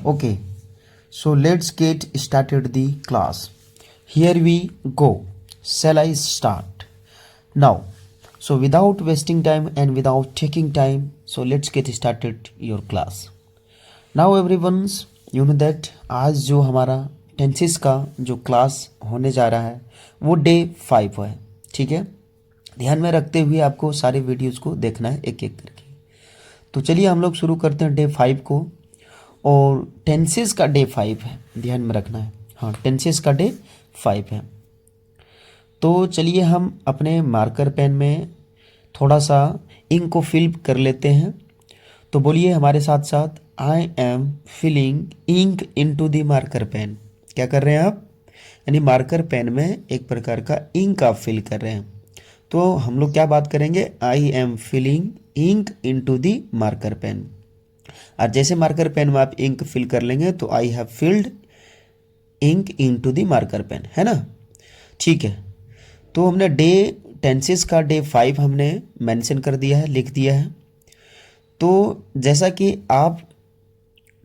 Okay, so let's get started the class. Here we go. Shall I start? Now, so without wasting time and without taking time, so let's get started your class. Now everyone's you know that आज जो हमारा tenses का जो class होने जा रहा है वो डे 5 है, ठीक है। ध्यान में रखते हुए आपको सारे वीडियोस को देखना है एक एक करके। तो चलिए हम लोग शुरू करते हैं डे 5 को। और टेंसेस का डे 5 है, ध्यान में रखना है। हाँ, टेंसेस का डे 5 है। तो चलिए हम अपने मार्कर पेन में थोड़ा सा इंक को फिल कर लेते हैं। तो बोलिए हमारे साथ साथ, I am filling ink into the marker pen. क्या कर रहे हैं आप? यानी मार्कर पेन में एक प्रकार का इंक आप फिल कर रहे हैं। तो हम लोग क्या बात करेंगे? I am filling ink into the marker pen. और जैसे मार्कर पेन में आप इंक फिल कर लेंगे तो I have filled ink into the marker pen, है ना। ठीक है, तो हमने डे टेंसेस का डे 5 हमने मेंशन कर दिया है, लिख दिया है। तो जैसा कि आप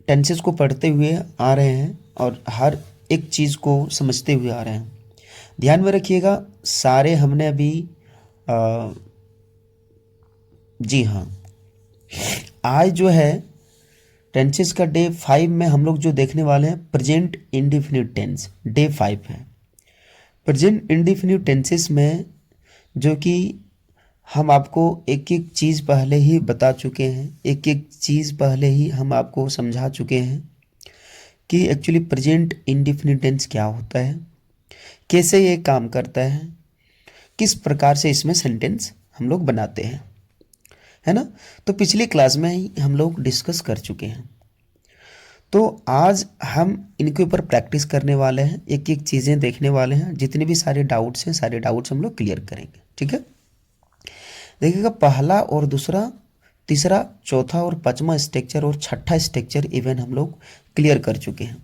टेंसेस को पढ़ते हुए आ रहे हैं और हर एक चीज़ को समझते हुए आ रहे हैं, ध्यान में रखिएगा। सारे हमने अभी जी हाँ, आज जो है टेंसेस का डे 5 में हम लोग जो देखने वाले हैं प्रेजेंट इंडेफिनिट टेंस, डे 5 है। प्रेजेंट इंडेफिनिट टेंसेस में जो कि हम आपको एक एक चीज़ पहले ही बता चुके हैं, एक एक चीज़ पहले ही हम आपको समझा चुके हैं कि एक्चुअली प्रेजेंट इंडेफिनिट टेंस क्या होता है, कैसे ये काम करता है, किस प्रकार से इसमें सेंटेंस हम लोग बनाते हैं, है ना। तो पिछली क्लास में ही हम लोग डिस्कस कर चुके हैं। तो आज हम इनके ऊपर प्रैक्टिस करने वाले हैं, एक एक चीज़ें देखने वाले हैं। जितने भी सारे डाउट्स हैं, सारे डाउट्स हम लोग क्लियर करेंगे, ठीक है। देखिएगा, पहला और दूसरा, तीसरा, चौथा और पांचवा स्ट्रक्चर और छठा स्ट्रक्चर इवन हम लोग क्लियर कर चुके हैं।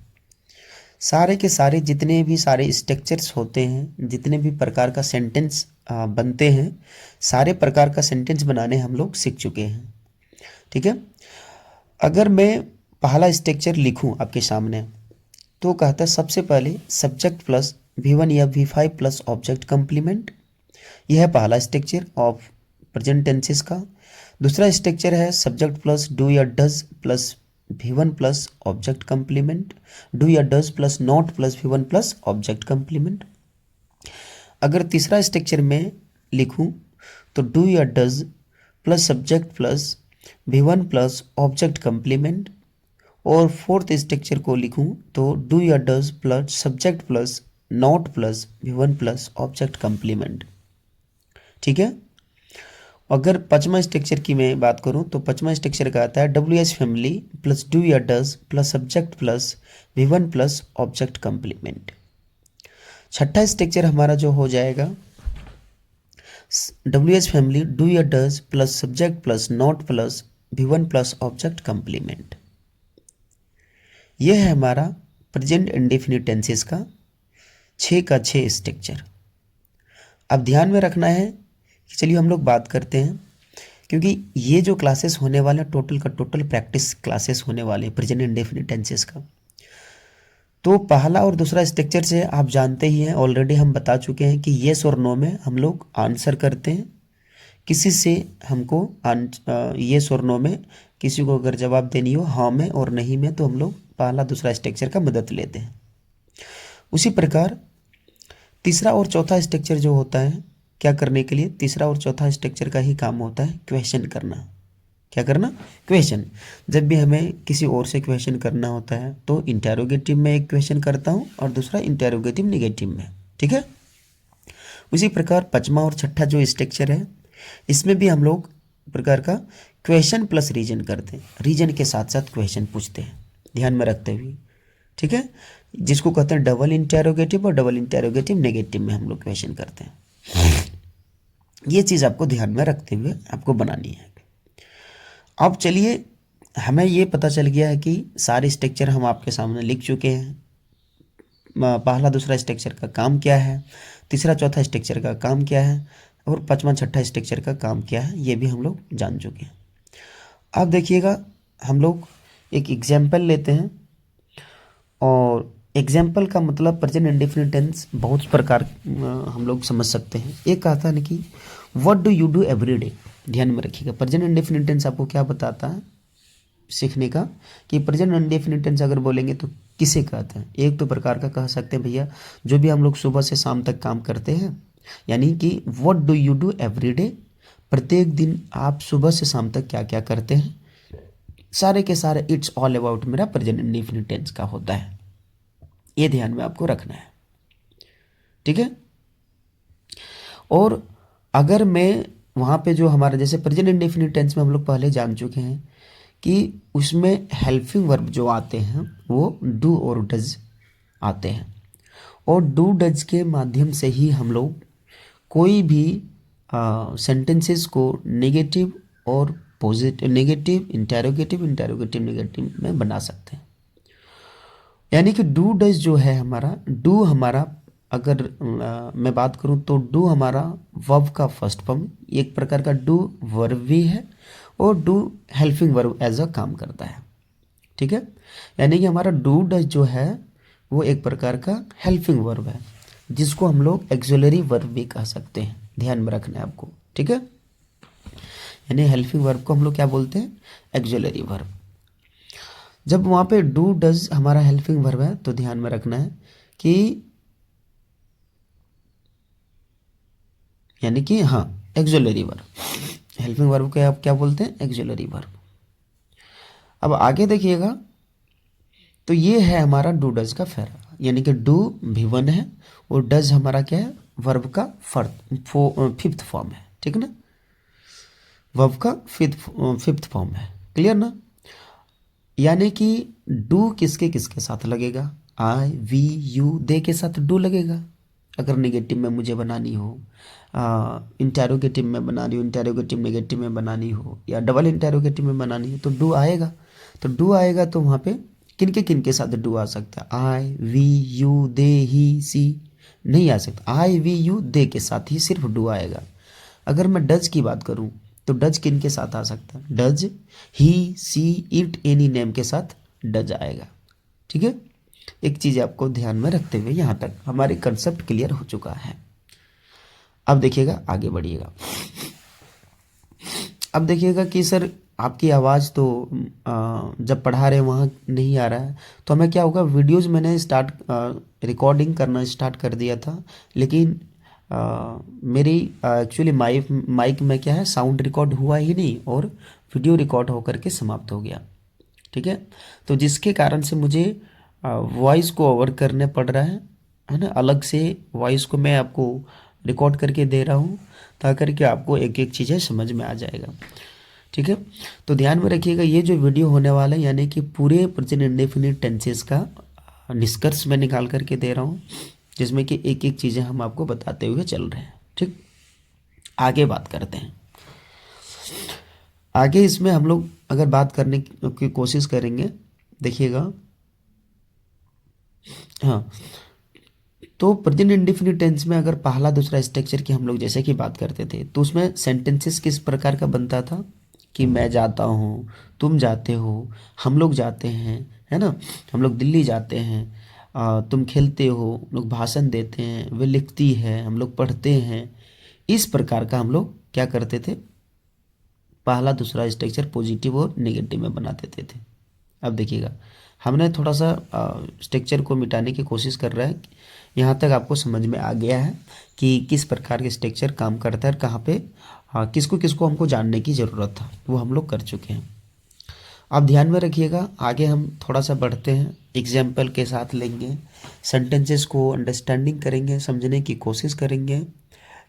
सारे के सारे जितने भी सारे स्ट्रक्चर्स होते हैं, जितने भी प्रकार का सेंटेंस बनते हैं, सारे प्रकार का सेंटेंस बनाने हम लोग सीख चुके हैं, ठीक है। अगर मैं पहला स्ट्रक्चर लिखूं आपके सामने तो कहता है सबसे पहले सब्जेक्ट प्लस V1 या V5 प्लस ऑब्जेक्ट कंप्लीमेंट। यह है पहला स्ट्रक्चर ऑफ प्रेजेंट टेंसेस का। दूसरा स्ट्रक्चर है सब्जेक्ट प्लस डू या does plus V1 plus object complement, do या does plus not plus V1 plus object complement. अगर तीसरा स्ट्रक्चर में लिखूं तो डू या does plus subject plus V1 plus object complement. और फोर्थ स्ट्रक्चर को लिखूं तो डू या does plus subject plus not plus V1 plus object complement, ठीक है। अगर पांचवा स्ट्रक्चर की मैं बात करूं तो पांचवा स्ट्रक्चर का आता है WH फैमिली प्लस डू या does plus subject plus V1 plus object complement. छठा स्ट्रक्चर हमारा जो हो जाएगा WH फैमिली डू या does plus subject plus not plus V1 plus object complement. यह है हमारा प्रेजेंट इंडेफिनिट टेंसेस का 6 का 6 स्ट्रक्चर। अब ध्यान में रखना है कि चलिए हम लोग बात करते हैं, क्योंकि ये जो क्लासेस होने वाले हैं टोटल का टोटल प्रैक्टिस क्लासेस होने वाले हैं प्रेजेंट इंडेफिनिट टेंसेस का। तो पहला और दूसरा स्ट्रक्चर से आप जानते ही हैं, ऑलरेडी हम बता चुके हैं कि येस और नो में हम लोग आंसर करते हैं। किसी से हमको येस और नो में किसी को अगर जवाब देनी हो हाँ में और नहीं में, तो हम लोग पहला दूसरा स्ट्रक्चर का मदद लेते हैं। उसी प्रकार तीसरा और चौथा स्ट्रक्चर जो होता है क्या करने के लिए, तीसरा और चौथा स्ट्रक्चर का ही काम होता है क्वेश्चन करना। क्या करना? क्वेश्चन। जब भी हमें किसी और से क्वेश्चन करना होता है तो इंटेरोगेटिव में एक क्वेश्चन करता हूँ और दूसरा इंटेरोगेटिव नेगेटिव में, ठीक है। उसी प्रकार पांचवा और छठा जो स्ट्रक्चर है इसमें भी हम लोग प्रकार का क्वेश्चन प्लस रीजन करते हैं, रीजन के साथ साथ क्वेश्चन पूछते हैं, ध्यान में रखते हुए, ठीक है। जिसको कहते हैं डबल इंटेरोगेटिव और डबल इंटेरोगेटिव नेगेटिव में हम लोग क्वेश्चन करते हैं। ये चीज़ आपको ध्यान में रखते हुए आपको बनानी है। अब चलिए, हमें ये पता चल गया है कि सारे स्ट्रक्चर हम आपके सामने लिख चुके हैं। पहला दूसरा स्ट्रक्चर का काम क्या है, तीसरा चौथा स्ट्रक्चर का काम क्या है और पांचवा छठा स्ट्रक्चर का काम क्या है, ये भी हम लोग जान चुके हैं। अब देखिएगा, हम लोग एक एग्जाम्पल लेते हैं और एग्जाम्पल का मतलब प्रेजेंट इंडेफिनिट टेंस बहुत प्रकार हम लोग समझ सकते हैं। एक आता है ना कि what do you do every day. ध्यान में रखिएगा, प्रेजेंट इंडेफिनिट टेंस आपको क्या बताता है सीखने का, कि प्रेजेंट इंडेफिनिट टेंस अगर बोलेंगे तो किसे कहते हैं। एक तो प्रकार का कह सकते हैं भैया जो भी हम लोग सुबह से शाम तक काम करते हैं, यानी कि what do you do every day, प्रत्येक दिन आप सुबह से शाम तक क्या क्या करते हैं, सारे के सारे इट्स ऑल अबाउट मेरा प्रेजेंट इंडेफिनिट टेंस का होता है। ये ध्यान में आपको रखना है, ठीक है। और अगर मैं वहाँ पे जो हमारा जैसे प्रेजेंट इंडेफिनिट टेंस में हम लोग पहले जान चुके हैं कि उसमें हेल्पिंग वर्ब जो आते हैं वो डू और डज आते हैं, और डू डज के माध्यम से ही हम लोग कोई भी सेंटेंसेस को नेगेटिव और positive, negative interrogative, interrogative negative में बना सकते हैं। यानी कि डू डज जो है हमारा, डू हमारा अगर मैं बात करूं तो डू हमारा वर्ब का फर्स्ट फॉर्म, एक प्रकार का डू वर्ब भी है और do helping verb as a काम करता है, ठीक है। यानी कि हमारा डू डज जो है वो एक प्रकार का हेल्पिंग वर्ब है, जिसको हम लोग एक्सुलरी वर्ब भी कह सकते हैं। ध्यान में रखना है आपको, ठीक है। यानी हेल्पिंग वर्ब को हम लोग क्या बोलते हैं, एक्सुलरी वर्ब। जब वहाँ पे डू डज हमारा हेल्पिंग वर्ब है तो ध्यान में रखना है कि यानी कि हाँ एक्सुलरी वर्ब, हेल्पिंग वर्ब को आप क्या बोलते हैं, एक्सुलरी वर्ब। अब आगे देखिएगा तो ये है हमारा डू डज का फेरा, यानी कि डू भी वन है और डज हमारा क्या है, वर्ब का फिफ्थ फॉर्म है, ठीक है ना, वर्ब का फिफ्थ फॉर्म है। क्लियर ना। यानी कि डू किसके किसके साथ लगेगा, आई वी यू दे के साथ डू लगेगा। अगर नेगेटिव में मुझे बनानी हो, इंटेरोगेटिव में बनानी हो, इंटेरोगेटिव नेगेटिव में बनानी हो, या डबल इंटेरोगेटिव में बनानी हो तो डू आएगा। तो डू आएगा तो वहाँ पे किनके साथ डू आ सकता है, आई वी यू दे ही सी नहीं आ सकता, आई वी यू दे के साथ ही सिर्फ डू आएगा। अगर मैं डज की बात करूं तो डज किन के साथ आ सकता है, does he see it any name के साथ डज आएगा, ठीक है। एक चीज आपको ध्यान में रखते हुए यहाँ तक हमारे कंसेप्ट क्लियर हो चुका है। अब देखिएगा आगे बढ़िएगा। अब देखिएगा कि सर आपकी आवाज़ तो जब पढ़ा रहे वहाँ नहीं आ रहा है, तो हमें क्या होगा, वीडियोस मैंने रिकॉर्डिंग करना स्टार्ट कर दिया था, लेकिन मेरी एक्चुअली माइक में क्या है, साउंड रिकॉर्ड हुआ ही नहीं और वीडियो रिकॉर्ड होकर के समाप्त हो गया, ठीक है। तो जिसके कारण से मुझे वॉइस को ओवर करने पड़ रहा है ना, अलग से वॉइस को मैं आपको रिकॉर्ड करके दे रहा हूँ ताकि कि आपको एक एक चीज़ें समझ में आ जाएगा, ठीक है। तो ध्यान में रखिएगा ये जो वीडियो होने वाला है यानी कि पूरे प्रेजेंट इंडेफिनिट टेंसेस का निष्कर्ष मैं निकाल करके दे रहा हूँ, जिसमें कि एक एक चीज़ें हम आपको बताते हुए चल रहे हैं, ठीक। आगे बात करते हैं। आगे इसमें हम लोग अगर बात करने की कोशिश करेंगे, देखिएगा हाँ, तो प्रेजेंट इंडेफिनिट टेंस में अगर पहला दूसरा स्ट्रक्चर की हम लोग जैसे कि बात करते थे तो उसमें सेंटेंसेस किस प्रकार का बनता था कि मैं जाता हूँ, तुम जाते हो, हम लोग जाते हैं, है ना, हम लोग दिल्ली जाते हैं, तुम खेलते हो, हम लोग भाषण देते हैं, वे लिखती है, हम लोग पढ़ते हैं। इस प्रकार का हम लोग क्या करते थे, पहला दूसरा स्ट्रक्चर पॉजिटिव और नेगेटिव में बना देते थे। अब देखिएगा हमने थोड़ा सा स्ट्रक्चर को मिटाने की कोशिश कर रहा है, यहाँ तक आपको समझ में आ गया है कि किस प्रकार के स्ट्रक्चर काम करता है और कहाँ पे किसको किसको हमको जानने की ज़रूरत था, वो हम लोग कर चुके हैं। अब ध्यान में रखिएगा आगे हम थोड़ा सा बढ़ते हैं, एग्जाम्पल के साथ लेंगे, सेंटेंसेस को अंडरस्टैंडिंग करेंगे, समझने की कोशिश करेंगे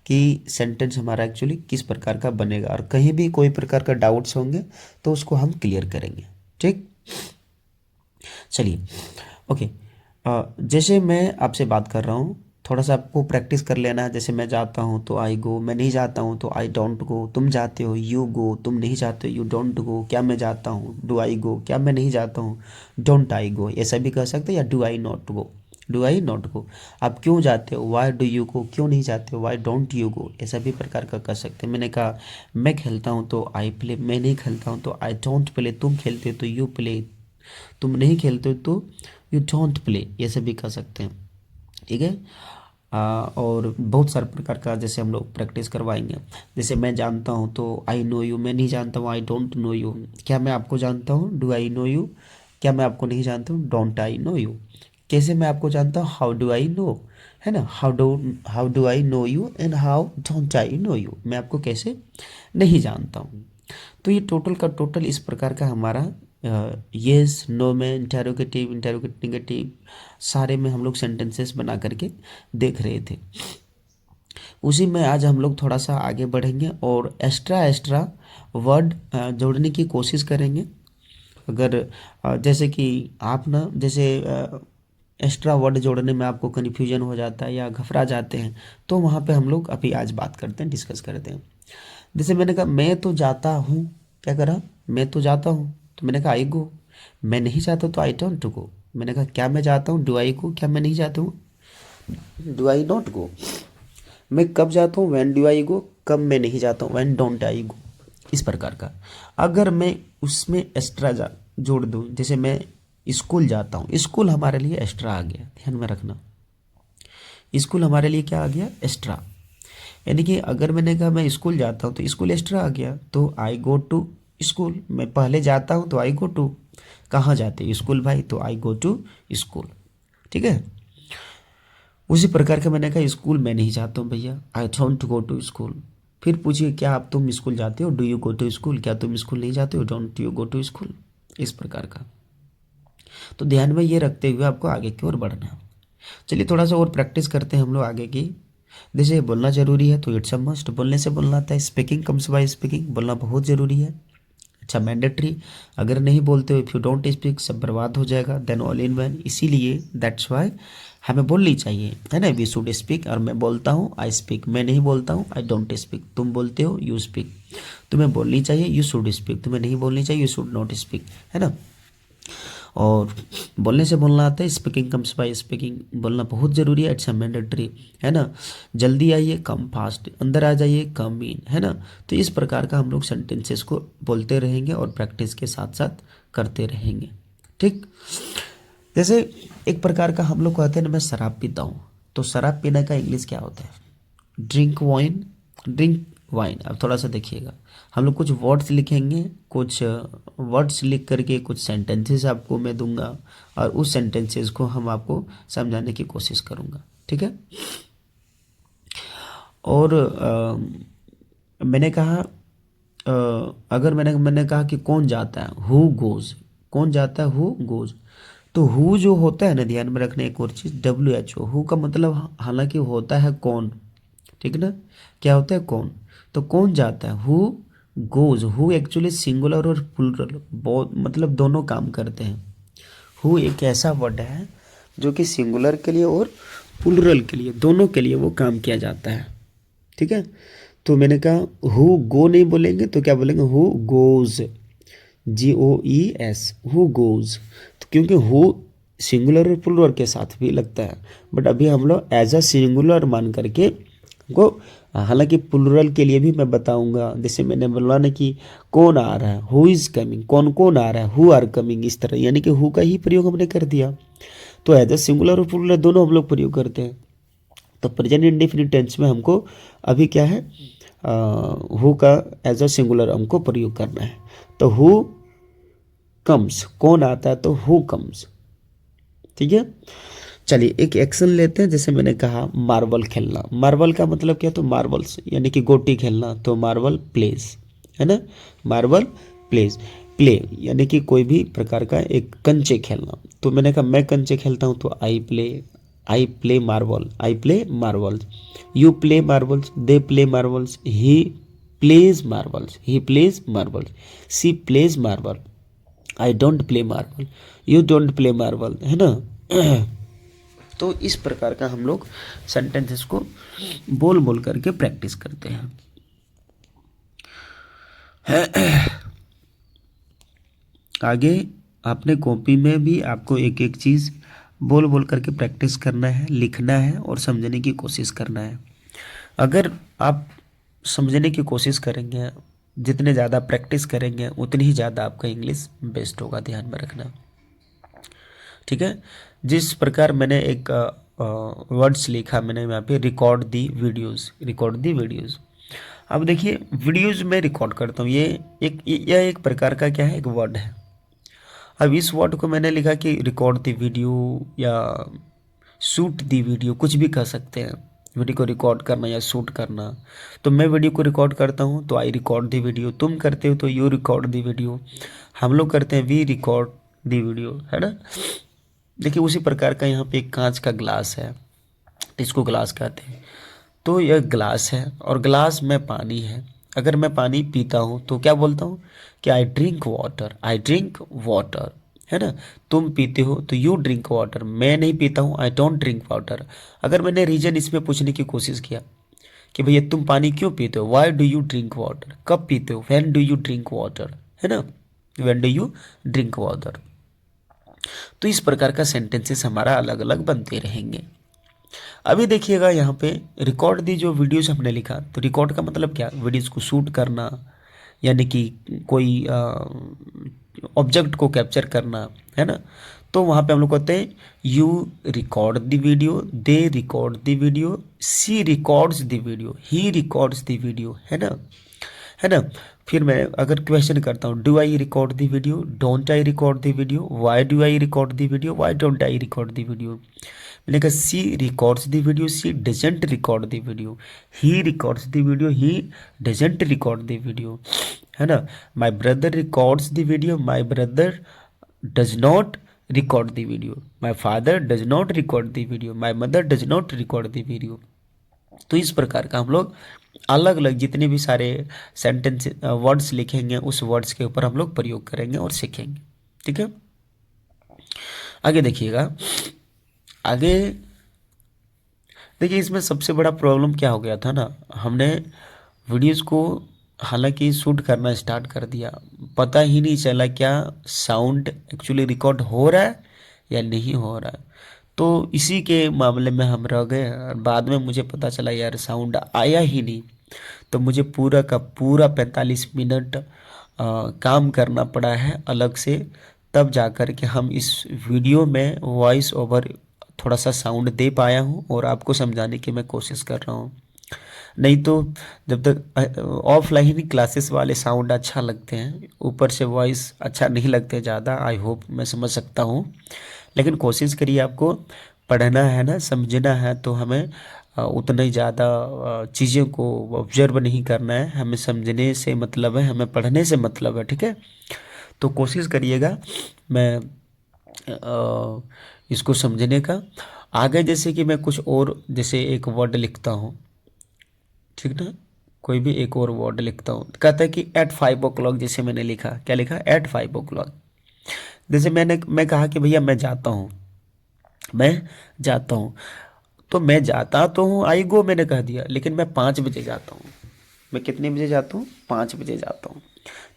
कि सेंटेंस हमारा एक्चुअली किस प्रकार का बनेगा, और कहीं भी कोई प्रकार का डाउट्स होंगे तो उसको हम क्लियर करेंगे, ठीक। चलिए ओके, जैसे मैं आपसे बात कर रहा हूँ थोड़ा सा आपको प्रैक्टिस कर लेना है। जैसे मैं जाता हूँ तो आई गो, मैं नहीं जाता हूँ तो आई डोंट गो, तुम जाते हो यू गो, तुम नहीं जाते हो यू डोंट गो, क्या मैं जाता हूँ डू आई गो, क्या मैं नहीं जाता हूँ डोंट आई गो, ऐसा भी कह सकते हैं, या do I not go, do I not go. आप क्यों जाते हो, वाई डू यू गो, क्यों नहीं जाते हो, वाई डोंट यू गो, ऐसा भी प्रकार का कर सकते हैं। मैंने कहा मैं खेलता हूँ तो आई प्ले, मैं नहीं खेलता हूँ तो आई डोंट प्ले, तुम खेलते हो तो यू प्ले, तुम नहीं खेलते हो तो यू डोंट प्ले, ये सब भी कह सकते हैं। ठीक है। और बहुत सारे प्रकार का जैसे हम लोग प्रैक्टिस करवाएंगे। जैसे मैं जानता हूँ तो आई नो यू, मैं नहीं जानता हूँ आई डोंट नो यू। क्या मैं आपको जानता हूँ, डू आई नो यू। क्या मैं आपको नहीं जानता हूँ, डोंट आई नो यू। कैसे मैं आपको जानता हूँ, हाउ डू आई नो, है ना, how do I know you and how don't I know you, मैं आपको कैसे नहीं जानता हूँ। तो ये टोटल का टोटल इस प्रकार का हमारा येस नो में इंटेरोगेटिव नेगेटिव सारे में हम लोग सेंटेंसेस बना करके देख रहे थे। उसी में आज हम लोग थोड़ा सा आगे बढ़ेंगे और एक्स्ट्रा वर्ड जोड़ने की कोशिश करेंगे। अगर जैसे कि आप ना जैसे एक्स्ट्रा वर्ड जोड़ने में आपको कन्फ्यूजन हो जाता है या घबरा जाते हैं, तो वहाँ पे हम लोग अभी आज बात करते हैं, डिस्कस करते हैं। जैसे मैंने कहा मैं तो जाता हूँ, क्या करा, मैं तो जाता हूँ, तो मैंने कहा आई गो। मैं नहीं जाता तो आई डोंट गो। मैंने कहा क्या मैं जाता हूँ, डू आई गो। क्या मैं नहीं जाता हूँ, डू आई नॉट गो। मैं कब जाता हूँ, व्हेन डू आई गो। कब मैं नहीं जाता हूँ, व्हेन डोंट आई गो। इस प्रकार का अगर मैं उसमें एक्स्ट्रा जोड़ दूँ, जैसे मैं स्कूल जाता हूँ, स्कूल हमारे लिए एक्स्ट्रा आ गया, ध्यान में रखना। स्कूल हमारे लिए क्या आ गया, एक्स्ट्रा। यानी कि अगर मैंने कहा मैं स्कूल जाता हूँ तो स्कूल एक्स्ट्रा आ गया, तो आई गो टू स्कूल। मैं पहले जाता हूँ तो आई गो टू, कहाँ जाते हैं, स्कूल भाई, तो आई गो टू स्कूल। ठीक है। उसी प्रकार का मैंने कहा स्कूल मैं नहीं जाता हूँ भैया, I don't go to school. फिर पूछिए क्या आप तुम स्कूल जाते हो, do you go to school. क्या तुम स्कूल नहीं जाते हो, don't you go to school. इस प्रकार का तो ध्यान में ये रखते हुए आपको आगे की ओर बढ़ना है। चलिए थोड़ा सा और प्रैक्टिस करते हैं हम लोग आगे की। जैसे बोलना जरूरी है तो इट्स अ मस्ट, बोलने से बोलना आता है। स्पीकिंग कम्स बाय स्पीकिंग, बोलना बहुत जरूरी है। अच्छा मैंडेटरी, अगर नहीं बोलते हो, इफ़ यू डोंट स्पीक, सब बर्बाद हो जाएगा। देन ऑल इन वन, इसीलिए दैट्स वाई हमें बोलनी चाहिए, है ना। वी शुड स्पीक, और मैं बोलता हूँ आई स्पीक, मैं नहीं बोलता हूँ आई डोंट स्पीक। तुम बोलते हो यू स्पीक, तुम्हें बोलनी चाहिए यू शुड स्पीक, तुम्हें नहीं बोलनी चाहिए यू शुड नॉट स्पीक, है ना। और बोलने से बोलना आता है, स्पीकिंग कम्स बाय स्पीकिंग, बोलना बहुत ज़रूरी है। इट्स अ मैंडेटरी, है ना। जल्दी आइए, कम फास्ट, अंदर आ जाइए, कम इन, है ना। तो इस प्रकार का हम लोग सेंटेंसेस को बोलते रहेंगे और प्रैक्टिस के साथ साथ करते रहेंगे। ठीक। जैसे एक प्रकार का हम लोग कहते हैं ना, मैं शराब पीता हूँ, तो शराब पीने का इंग्लिश क्या होता है, ड्रिंक वाइन, ड्रिंक वाइन। अब थोड़ा सा देखिएगा, हम लोग कुछ वर्ड्स लिखेंगे, कुछ वर्ड्स लिख करके कुछ सेंटेंसेस आपको मैं दूंगा, और उस सेंटेंसेस को हम आपको समझाने की कोशिश करूंगा। ठीक है। और मैंने कहा अगर मैंने कहा कि कौन जाता है, हु गोज, कौन जाता है, हु गोज। तो हु जो होता है ना, ध्यान में रखना एक और चीज़, WHO, हु का मतलब हालांकि होता है कौन, ठीक ना, क्या होता है कौन। तो कौन जाता है, who goes. Who actually singular और प्लूरल बहुत मतलब दोनों काम करते हैं। हु एक ऐसा वर्ड है जो कि सिंगुलर के लिए और प्लूरल के लिए, दोनों के लिए वो काम किया जाता है। ठीक है। तो मैंने कहा हु गो नहीं बोलेंगे तो क्या बोलेंगे, who goes, GOES, who goes. तो क्योंकि हु सिंगुलर और प्लूरल के साथ भी लगता है, बट अभी हम लोग एज अ सिंगुलर मान करके को, हालांकि प्लूरल के लिए भी मैं बताऊंगा। जैसे मैंने बोला ना कि कौन आ रहा है, हु इज कमिंग, कौन कौन आ रहा है, हु आर कमिंग, इस तरह, यानी कि हु का ही प्रयोग हमने कर दिया। तो एज अ सिंगुलर और प्लूरल दोनों हम लोग प्रयोग करते हैं। तो प्रेजेंट इंडेफिनिट टेंस में हमको अभी क्या है, हु का एज अ सिंगुलर हमको प्रयोग करना है। तो हु कम्स, कौन आता है, तो हु कम्स। ठीक है। चलिए एक एक्शन लेते हैं। जैसे मैंने कहा मार्बल खेलना, मार्बल का मतलब क्या, तो मार्बल्स यानी कि गोटी खेलना, तो मार्बल प्लेस, है ना। मार्बल प्लेस, प्ले यानी कि कोई भी प्रकार का एक कंचे खेलना। तो मैंने कहा मैं कंचे खेलता हूँ, तो I play marble, I play marbles, you play marbles, they play marbles, he plays marbles, he plays marbles, she plays marble, I don't play marble, you don't play marble, है ना। तो इस प्रकार का हम लोग सेंटेंसेस को बोल बोल करके प्रैक्टिस करते हैं। आगे अपने कॉपी में भी आपको एक एक चीज़ बोल बोल करके प्रैक्टिस करना है, लिखना है और समझने की कोशिश करना है। अगर आप समझने की कोशिश करेंगे, जितने ज़्यादा प्रैक्टिस करेंगे उतनी ही ज़्यादा आपका इंग्लिश बेस्ट होगा, ध्यान में रखना। ठीक है। जिस प्रकार मैंने एक वर्ड्स लिखा मैंने यहाँ पे रिकॉर्ड दी वीडियोस, रिकॉर्ड दी वीडियोस। अब देखिए वीडियोस में रिकॉर्ड करता हूँ, यह एक प्रकार का क्या है, एक वर्ड है। अब इस वर्ड को मैंने लिखा कि रिकॉर्ड दी वीडियो या शूट दी वीडियो, कुछ भी कह सकते हैं। वीडियो को रिकॉर्ड करना या शूट करना, तो मैं वीडियो को रिकॉर्ड करता हूँ तो आई रिकॉर्ड दी वीडियो, तुम करते हो तो यू रिकॉर्ड दी वीडियो, हम लोग करते हैं वी रिकॉर्ड दी वीडियो, है ना। देखिए उसी प्रकार का यहाँ पे एक कांच का ग्लास है, इसको ग्लास कहते हैं। तो यह ग्लास है और ग्लास में पानी है। अगर मैं पानी पीता हूँ तो क्या बोलता हूँ कि I drink water, I drink water, है ना। तुम पीते हो तो यू ड्रिंक वाटर, मैं नहीं पीता हूँ, आई डोंट ड्रिंक वाटर। अगर मैंने रीजन इसमें पूछने की कोशिश किया कि भैया तुम पानी क्यों पीते हो, why do you drink water, कब पीते हो, when do you drink water, है ना, when do you drink water. तो इस प्रकार का सेंटेंसेस हमारा अलग अलग बनते रहेंगे। अभी देखिएगा यहाँ पे रिकॉर्ड दी जो वीडियोस हमने लिखा, तो रिकॉर्ड का मतलब क्या, वीडियोस को शूट करना, यानी कि कोई ऑब्जेक्ट को कैप्चर करना, है ना। तो वहाँ पे हम लोग कहते हैं you record the video, they record the video, she records the video, he records the video, है ना, है ना। फिर मैं अगर क्वेश्चन करता हूँ, do I record the video, don't I record the video, why do I record the video, why don't I record the video. मैंने कहा she records the video, she doesn't record the video, he records the video, he doesn't record the video, है ना। My brother records the video, my brother does not record the video, my father does not record the video, my mother does not record the video. तो इस प्रकार का हम लोग अलग अलग जितने भी सारे सेंटेंस वर्ड्स लिखेंगे उस वर्ड्स के ऊपर हम लोग प्रयोग करेंगे और सीखेंगे, ठीक है। आगे देखिएगा, आगे देखिए इसमें सबसे बड़ा प्रॉब्लम क्या हो गया था ना, हमने वीडियोस को हालांकि शूट करना स्टार्ट कर दिया, पता ही नहीं चला क्या साउंड एक्चुअली रिकॉर्ड हो रहा है या नहीं हो रहा है। तो इसी के मामले में हम रह गए और बाद में मुझे पता चला यार साउंड आया ही नहीं। तो मुझे पूरा का पूरा 45 मिनट काम करना पड़ा है अलग से, तब जाकर के हम इस वीडियो में वॉइस ओवर थोड़ा सा साउंड दे पाया हूँ और आपको समझाने की मैं कोशिश कर रहा हूँ। नहीं तो जब तक ऑफलाइन ही क्लासेस वाले साउंड अच्छा लगते हैं, ऊपर से वॉइस अच्छा नहीं लगते ज़्यादा, आई होप मैं समझ सकता हूँ। लेकिन कोशिश करिए, आपको पढ़ना है ना, समझना है, तो हमें उतना ही ज़्यादा चीज़ों को ऑब्जर्व नहीं करना है, हमें समझने से मतलब है, हमें पढ़ने से मतलब है, ठीक है। तो कोशिश करिएगा मैं इसको समझने का। आगे जैसे कि मैं कुछ और जैसे एक वर्ड लिखता हूँ, ठीक ना, कोई भी एक और वर्ड लिखता हूँ, कहता है कि एट 5 o'clock, जैसे मैंने लिखा, क्या लिखा, एट 5 o'clock। जैसे मैं कहा कि भैया मैं जाता हूँ, मैं जाता हूँ, तो मैं जाता तो हूँ, आई गो मैंने कह दिया, लेकिन मैं 5 बजे जाता हूँ। मैं कितने बजे जाता हूँ, 5 बजे जाता हूँ।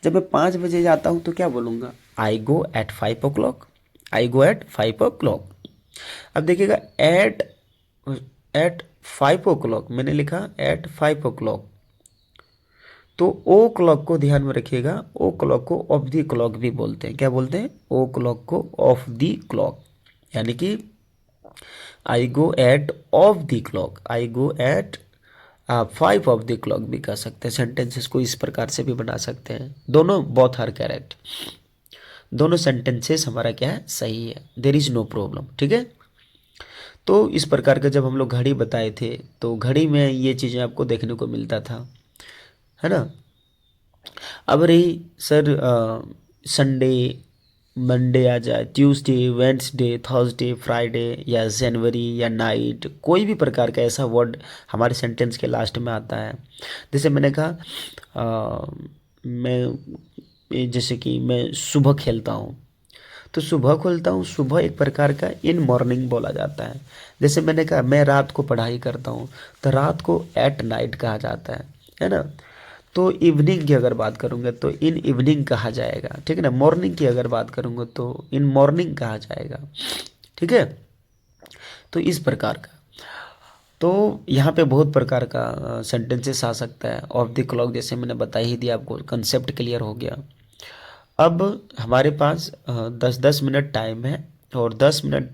जब मैं 5 बजे जाता हूँ तो क्या बोलूँगा, आई go at 5 o'clock, I go at 5 o'clock। अब देखिएगा एट एट 5 o'clock मैंने लिखा एट 5 o'clock, तो ओ क्लॉक को ध्यान में रखिएगा, ओ क्लॉक को ऑफ दी क्लॉक भी बोलते हैं। क्या बोलते हैं, ओ क्लॉक को ऑफ दी क्लॉक, यानी कि I go at of the clock, I go at 5 of the clock भी कह सकते हैं। सेंटेंसेस को इस प्रकार से भी बना सकते हैं, दोनों बोथ आर करेक्ट, दोनों सेंटेंसेस हमारा क्या है, सही है, देर इज नो प्रॉब्लम, ठीक है। तो इस प्रकार का जब हम लोग घड़ी बताए थे तो घड़ी में ये चीज़ें आपको देखने को मिलता था, है ना। अब रही सर संडे, मंडे आ जाए, ट्यूसडे, वेंसडे, थर्सडे, फ्राइडे, या जनवरी, या नाइट, कोई भी प्रकार का ऐसा वर्ड हमारे सेंटेंस के लास्ट में आता है। जैसे मैंने कहा जैसे कि मैं सुबह खेलता हूँ, तो सुबह खोलता हूँ, सुबह एक प्रकार का इन मॉर्निंग बोला जाता है। जैसे मैंने कहा मैं रात को पढ़ाई करता हूँ, तो रात को एट नाइट कहा जाता है ना। तो इवनिंग की अगर बात करूँगा तो इन इवनिंग कहा जाएगा, ठीक है ना। मॉर्निंग की अगर बात करूँगा तो इन मॉर्निंग कहा जाएगा, ठीक है। तो इस प्रकार का, तो यहाँ पे बहुत प्रकार का सेंटेंसेस आ सकता है। ऑफ द क्लॉक जैसे मैंने बता ही दिया आपको, कंसेप्ट क्लियर हो गया। अब हमारे पास 10-10 मिनट टाइम है और 10 मिनट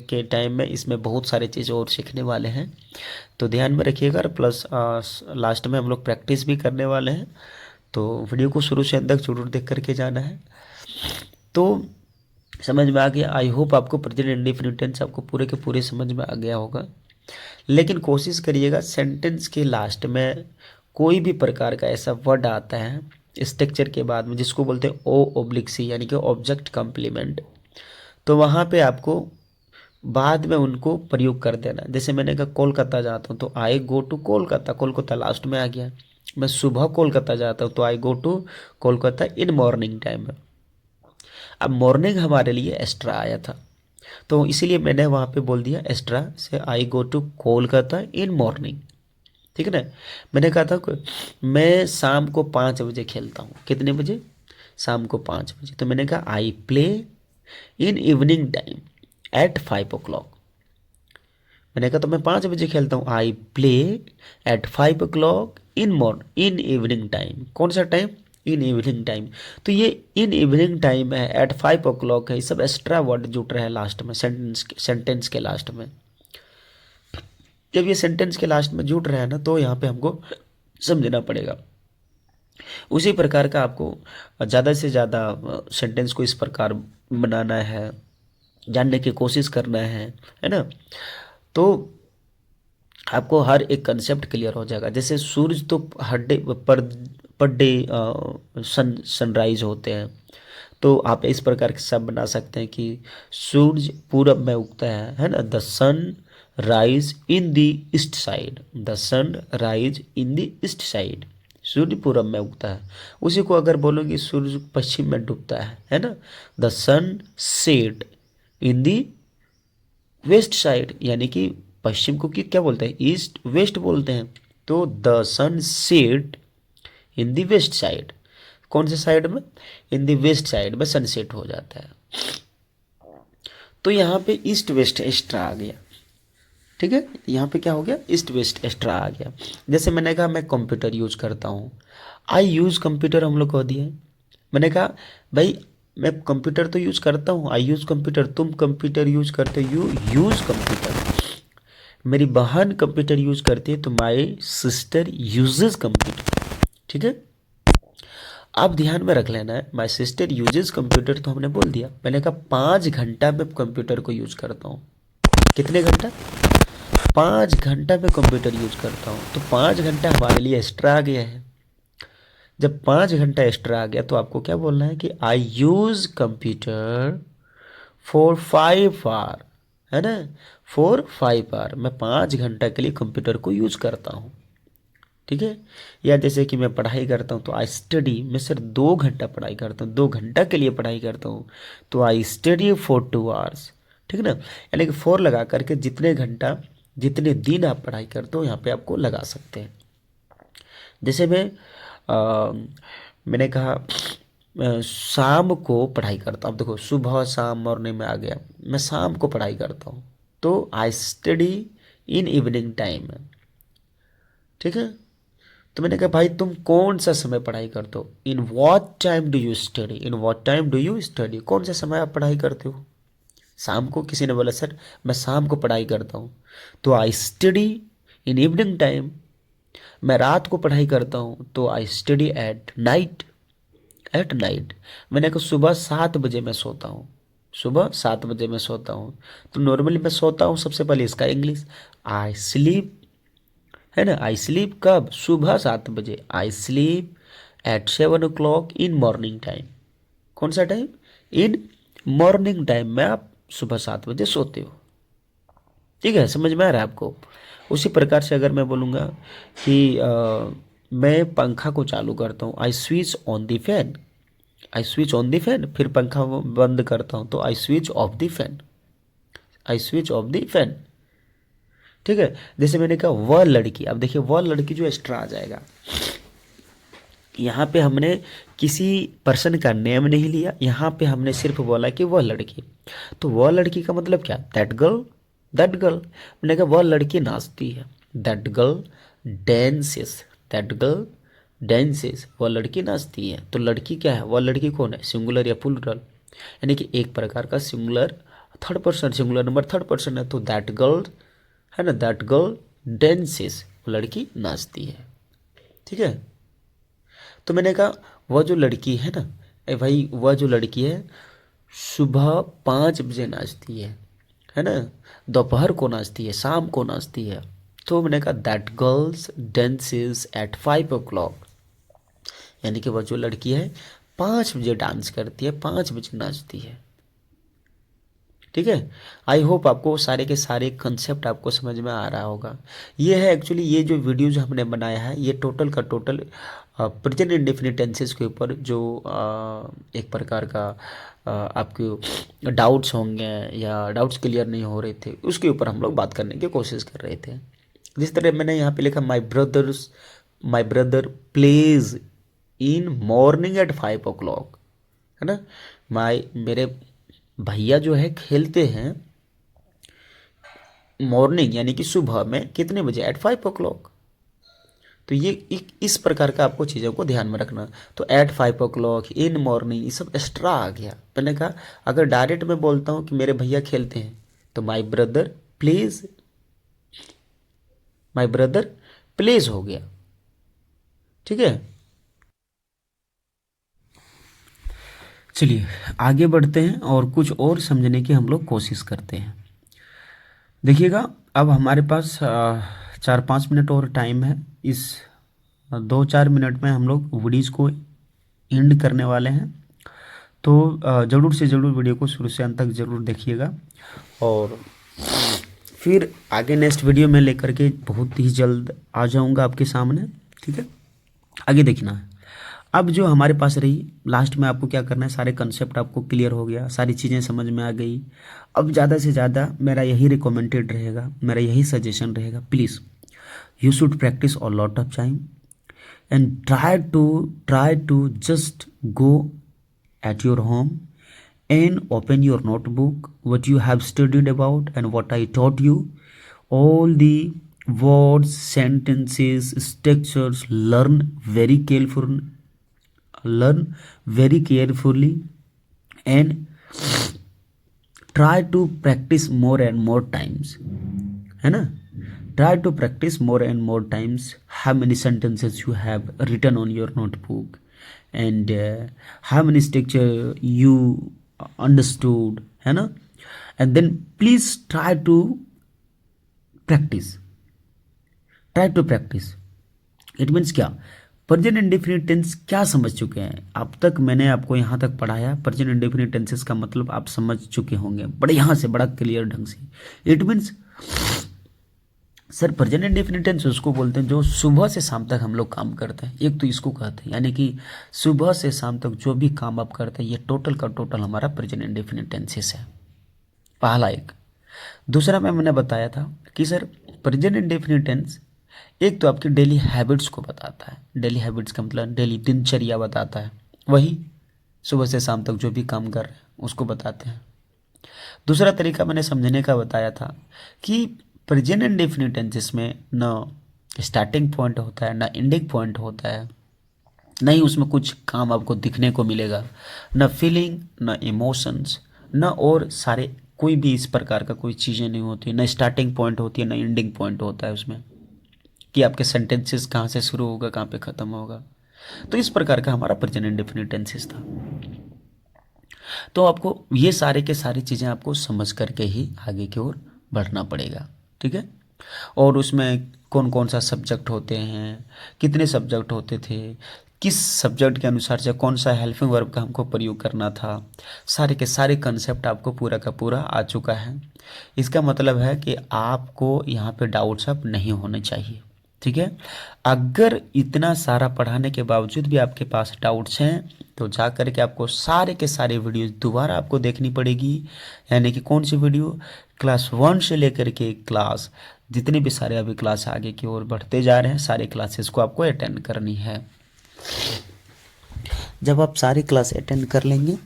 के टाइम में इसमें बहुत सारी चीज़ें और सीखने वाले हैं, तो ध्यान में रखिएगा। प्लस लास्ट में हम लोग प्रैक्टिस भी करने वाले हैं, तो वीडियो को शुरू से अंत तक जरूर देख करके जाना है। तो समझ में आ गया, आई होप आपको प्रेजेंट इंडेफिनिट टेंस आपको पूरे के पूरे समझ में आ गया होगा। लेकिन कोशिश करिएगा सेंटेंस के लास्ट में कोई भी प्रकार का ऐसा वर्ड आता है स्ट्रक्चर के बाद में जिसको बोलते हैं O/C यानी कि ऑब्जेक्ट कॉम्प्लीमेंट, तो वहाँ पे आपको बाद में उनको प्रयोग कर देना। जैसे मैंने कहा कोलकाता जाता हूँ तो I go to Kolkata, Kolkata last में आ गया। मैं सुबह कोलकाता जाता हूँ तो I go to Kolkata in morning time. अब मॉर्निंग हमारे लिए एक्स्ट्रा आया था, तो इसीलिए मैंने वहाँ पे बोल दिया एक्स्ट्रा से I go to Kolkata in morning. ठीक है ना। मैंने कहा था मैं शाम को 5 बजे खेलता हूँ। कितने बजे? शाम को 5 बजे। तो मैंने कहा I play in evening time at 5 o'clock। मैंने कहा तो मैं 5 बजे खेलता हूँ। I play at 5 o'clock in evening time. कौन सा टाइम? इन इवनिंग टाइम। तो ये इन इवनिंग टाइम है, एट 5 o'clock है, ये सब एक्स्ट्रा वर्ड जुट रहा है लास्ट में, सेंटेंस के लास्ट में। जब ये सेंटेंस के लास्ट में जुट रहा है ना, तो यहाँ पे हमको समझना पड़ेगा। उसी प्रकार का आपको ज़्यादा से ज़्यादा सेंटेंस को इस प्रकार बनाना है, जानने की कोशिश करना है ना। तो आपको हर एक कंसेप्ट क्लियर हो जाएगा। जैसे सूरज तो हर डे पर डे सनराइज होते हैं, तो आप इस प्रकार के सब बना सकते हैं कि सूरज पूरब में उगता है ना। The sun rise in the east side, the sun rise in the east side, सूर्य पूरब में उगता है। उसी को अगर बोलोगे सूर्य पश्चिम में डूबता है ना। The sun set in the west side, यानी कि पश्चिम को क्या बोलते हैं? ईस्ट वेस्ट बोलते हैं। तो the sun set in the west side, कौन से साइड में? इन द वेस्ट साइड में सनसेट हो जाता है। तो यहाँ पे ईस्ट वेस्ट एक्स्ट्रा आ गया। ठीक है, यहाँ पे क्या हो गया? ईस्ट वेस्ट एक्स्ट्रा आ गया। जैसे मैंने कहा मैं कंप्यूटर यूज करता हूँ, आई यूज कंप्यूटर हम लोग कह दिए। मैंने कहा भाई मैं कंप्यूटर तो यूज करता हूँ, आई यूज कंप्यूटर, तुम कंप्यूटर यूज करते हो, यू यूज कंप्यूटर। मेरी बहन कंप्यूटर यूज करती है तो माई सिस्टर यूजेस कंप्यूटर। ठीक है, आप ध्यान में रख लेना है, माई सिस्टर यूजेस कंप्यूटर तो हमने बोल दिया। मैंने कहा 5 घंटा मैं कंप्यूटर को यूज करता हूँ। कितने घंटा? 5 घंटा में कंप्यूटर यूज करता हूँ। तो 5 घंटा हमारे लिए एक्स्ट्रा आ गया है। जब 5 घंटा एक्स्ट्रा आ गया तो आपको क्या बोलना है कि आई यूज कंप्यूटर फॉर 5 आवर, है ना, फॉर 5 आवर। मैं 5 घंटा के लिए कंप्यूटर को यूज करता हूँ। ठीक है, या जैसे कि मैं पढ़ाई करता हूँ तो आई स्टडी, मैं सिर्फ 2 घंटा पढ़ाई करता हूँ, 2 घंटा के लिए पढ़ाई करता हूँ, तो आई स्टडी फॉर 2 आवर्स। ठीक है ना, यानी कि 4 लगा करके जितने घंटा जितने दिन आप पढ़ाई करते हो यहाँ पे आपको लगा सकते हैं। जैसे मैंने कहा शाम को पढ़ाई करता हूँ। देखो सुबह शाम मॉर्निंग में आ गया, मैं शाम को पढ़ाई करता हूँ, तो I study in evening time. ठीक है, तो मैंने कहा भाई तुम कौन सा समय पढ़ाई करते हो? In what time do you study, in what time do you study, कौन सा समय आप पढ़ाई करते हो? शाम को। किसी ने बोला सर मैं शाम को पढ़ाई करता हूँ, तो I study in evening time. मैं रात को पढ़ाई करता हूँ तो I study at night, at night. मैंने कहा सुबह 7 बजे मैं सोता हूँ, सुबह 7 बजे मैं सोता हूँ। तो नॉर्मली मैं सोता हूँ, सबसे पहले इसका इंग्लिश आई स्लीप, है ना। आई स्लीप कब? सुबह 7 बजे। I sleep at 7 o'clock in morning time. कौन सा टाइम? इन मॉर्निंग टाइम में आप सुबह 7 बजे सोते हो। ठीक है, समझ में आ रहा है आपको? उसी प्रकार से अगर मैं बोलूँगा कि मैं पंखा को चालू करता हूँ, I switch on the fan, I switch on the fan, फिर पंखा बंद करता हूँ तो I switch off the fan, I switch off the fan. ठीक है, जैसे मैंने कहा वह लड़की, अब देखिए वह लड़की जो एक्स्ट्रा आ जाएगा, यहाँ पे हमने किसी पर्सन का नेम नहीं लिया, यहाँ पे हमने सिर्फ बोला कि वह लड़की। तो वह लड़की का मतलब क्या? That girl, that girl. मैंने कहा वह लड़की नाचती है, that girl dances, that girl dances, वह लड़की नाचती है। तो लड़की क्या है? वह लड़की कौन है? सिंगुलर या प्लूरल? यानी कि एक प्रकार का singular third person singular number third person है, तो दैट गर्ल है ना, दैट गर्ल डांसेस, लड़की नाचती है। ठीक है, तो मैंने कहा वह जो लड़की है ना, भाई वह जो लड़की है सुबह 5 बजे नाचती है ना, दोपहर को नाचती है, शाम को नाचती है। तो मैंने कहा that girls dances eight 5 o'clock, यानी कि वह जो लड़की है 5 बजे डांस करती है, 5 बजे नाचती है। ठीक है, आई होप आपको सारे के सारे कंसेप्ट आपको समझ में आ रहा होगा। ये है एक्चुअली, ये जो वीडियो जो हमने बनाया है ये टोटल का टोटल प्रेजेंट इंडेफिनिट टेंसेस के ऊपर जो एक प्रकार का आपके डाउट्स होंगे या डाउट्स क्लियर नहीं हो रहे थे उसके ऊपर हम लोग बात करने की कोशिश कर रहे थे। जिस तरह मैंने यहाँ पे लिखा my brother plays in morning at 5 o'clock, है ना, मेरे भैया जो है खेलते हैं मॉर्निंग यानी कि सुबह में कितने बजे, एट 5 o'clock। तो ये इस प्रकार का आपको चीज़ों को ध्यान में रखना। तो एट 5 o'clock, इन मॉर्निंग, ये सब एक्स्ट्रा आ गया। मैंने कहा अगर डायरेक्ट में बोलता हूँ कि मेरे भैया खेलते हैं तो माई ब्रदर प्लेज हो गया। ठीक है, चलिए आगे बढ़ते हैं और कुछ और समझने की हम लोग कोशिश करते हैं। देखिएगा अब हमारे पास 4-5 मिनट और टाइम है। इस 2-4 मिनट में हम लोग वीडियोज़ को एंड करने वाले हैं। तो ज़रूर से ज़रूर वीडियो को शुरू से अंत तक ज़रूर देखिएगा और फिर आगे नेक्स्ट वीडियो में लेकर के बहुत ही जल्द आ जाऊंगा आपके सामने। ठीक है, आगे देखना है। अब जो हमारे पास रही लास्ट में आपको क्या करना है, सारे कंसेप्ट आपको क्लियर हो गया, सारी चीज़ें समझ में आ गई। अब ज़्यादा से ज़्यादा मेरा यही रिकमेंडेड रहेगा, मेरा यही सजेशन रहेगा, please you should practice a lot of time and try to just go at your home and open your notebook what you have studied about and what I taught you, all the words, sentences, structures, learn very carefully and try to practice more and more times, है ना, try to practice more and more times how many sentences you have written on your notebook and how many structure you understood, है ना, and then please try to practice it means क्या, present indefinite tense क्या समझ चुके हैं अब तक, मैंने आपको यहाँ तक पढ़ाया। प्रेजेंट इंडेफिनिट टेंसेस का मतलब आप समझ चुके होंगे बड़े यहाँ से बड़ा क्लियर ढंग से। It means sir present indefinite tense उसको बोलते हैं जो सुबह से शाम तक हम लोग काम करते हैं, एक तो इसको कहते हैं, यानी कि सुबह से शाम तक जो भी काम आप करते हैं ये टोटल का टोटल हमारा प्रेजेंट इंडेफिनिट टेंसेस है, पहला एक। दूसरा मैंने बताया था कि सर प्रेजेंट इंडेफिनिट टेंस एक तो आपकी डेली हैबिट्स को बताता है, डेली हैबिट्स का मतलब डेली दिनचर्या बताता है, वही सुबह से शाम तक जो भी काम कर रहे हैं उसको बताते हैं। दूसरा तरीका मैंने समझने का बताया था कि प्रेजेंट इंडेफिनिट टेंसेस में न स्टार्टिंग पॉइंट होता है, ना एंडिंग पॉइंट होता है, नहीं उसमें कुछ काम आपको दिखने को मिलेगा, न फीलिंग, न इमोशंस, न और सारे कोई भी इस प्रकार का कोई चीज़ें नहीं होती, न स्टार्टिंग पॉइंट होती है, न एंडिंग पॉइंट होता है उसमें कि आपके सेंटेंसेस कहाँ से शुरू होगा कहाँ पे ख़त्म होगा। तो इस प्रकार का हमारा प्रेजेंट इंडेफिनिट टेंसेस था। तो आपको ये सारे के सारी चीज़ें आपको समझ करके ही आगे की ओर बढ़ना पड़ेगा। ठीक है, और उसमें कौन कौन सा सब्जेक्ट होते हैं, कितने सब्जेक्ट होते थे, किस सब्जेक्ट के अनुसार से कौन सा हेल्पिंग वर्ब का हमको प्रयोग करना था, सारे के सारे कंसेप्ट आपको पूरा का पूरा आ चुका है। इसका मतलब है कि आपको यहाँ पे डाउट्स अब नहीं होने चाहिए। ठीक है, अगर इतना सारा पढ़ाने के बावजूद भी आपके पास डाउट्स हैं तो जा कर के आपको सारे के सारे वीडियोस दोबारा आपको देखनी पड़ेगी। यानी कि कौन सी वीडियो, क्लास 1 से लेकर के क्लास जितने भी सारे अभी क्लास आगे की ओर बढ़ते जा रहे हैं सारे क्लासेस को आपको अटेंड करनी है। जब आप सारी क्लास अटेंड कर लेंगे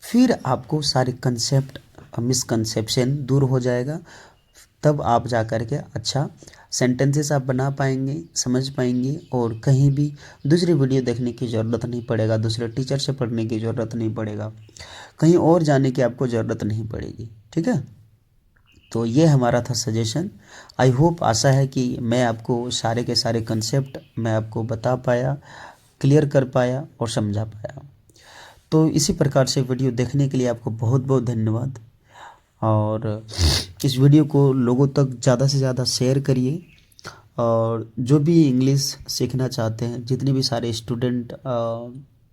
फिर आपको सारे कंसेप्ट मिसकंसेप्शन दूर हो जाएगा, तब आप जा कर के अच्छा सेंटेंसेस आप बना पाएंगे, समझ पाएंगे, और कहीं भी दूसरी वीडियो देखने की ज़रूरत नहीं पड़ेगा, दूसरे टीचर से पढ़ने की ज़रूरत नहीं पड़ेगा, कहीं और जाने की आपको ज़रूरत नहीं पड़ेगी। ठीक है, तो ये हमारा था सजेशन। आई होप, आशा है कि मैं आपको सारे के सारे कंसेप्ट मैं आपको बता पाया, क्लियर कर पाया और समझा पाया। तो इसी प्रकार से वीडियो देखने के लिए आपको बहुत बहुत धन्यवाद, और इस वीडियो को लोगों तक ज़्यादा से ज़्यादा शेयर करिए। और जो भी इंग्लिश सीखना चाहते हैं, जितने भी सारे स्टूडेंट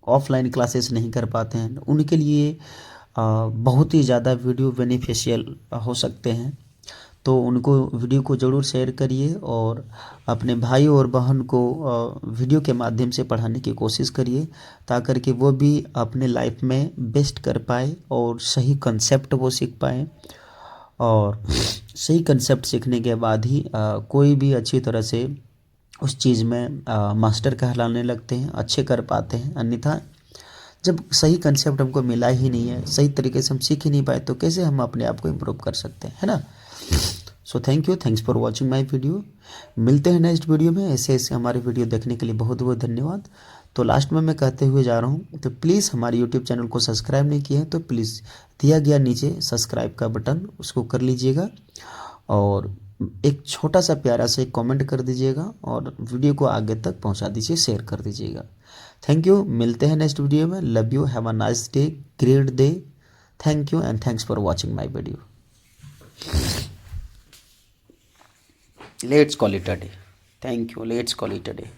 ऑफलाइन क्लासेस नहीं कर पाते हैं, उनके लिए बहुत ही ज़्यादा वीडियो बेनिफिशियल हो सकते हैं। तो उनको वीडियो को ज़रूर शेयर करिए और अपने भाई और बहन को वीडियो के माध्यम से पढ़ाने की कोशिश करिए, ताकि कि वो भी अपने लाइफ में बेस्ट कर पाए और सही कंसेप्ट वो सीख पाए। और सही कंसेप्ट सीखने के बाद ही कोई भी अच्छी तरह से उस चीज़ में मास्टर कहलाने लगते हैं, अच्छे कर पाते हैं। अन्यथा जब सही कंसेप्ट हमको मिला ही नहीं है, सही तरीके से हम सीख ही नहीं पाए, तो कैसे हम अपने आप को इम्प्रूव कर सकते हैं, है ना। So thanks for watching my video. मिलते हैं नेक्स्ट वीडियो में। ऐसे ऐसे हमारे वीडियो देखने के लिए बहुत बहुत धन्यवाद। तो लास्ट में मैं कहते हुए जा रहा हूँ, तो प्लीज़ हमारे यूट्यूब चैनल को सब्सक्राइब नहीं किए हैं तो प्लीज़ दिया गया नीचे सब्सक्राइब का बटन, उसको कर लीजिएगा, और एक छोटा सा प्यारा सा एक कमेंट कर दीजिएगा, और वीडियो को आगे तक पहुँचा दीजिए, शेयर कर दीजिएगा। थैंक यू, मिलते हैं नेक्स्ट वीडियो में। Love you, have a nice day, great day. Thank you and thanks for watching my video. Let's call it a day. Thank you. Let's call it a day.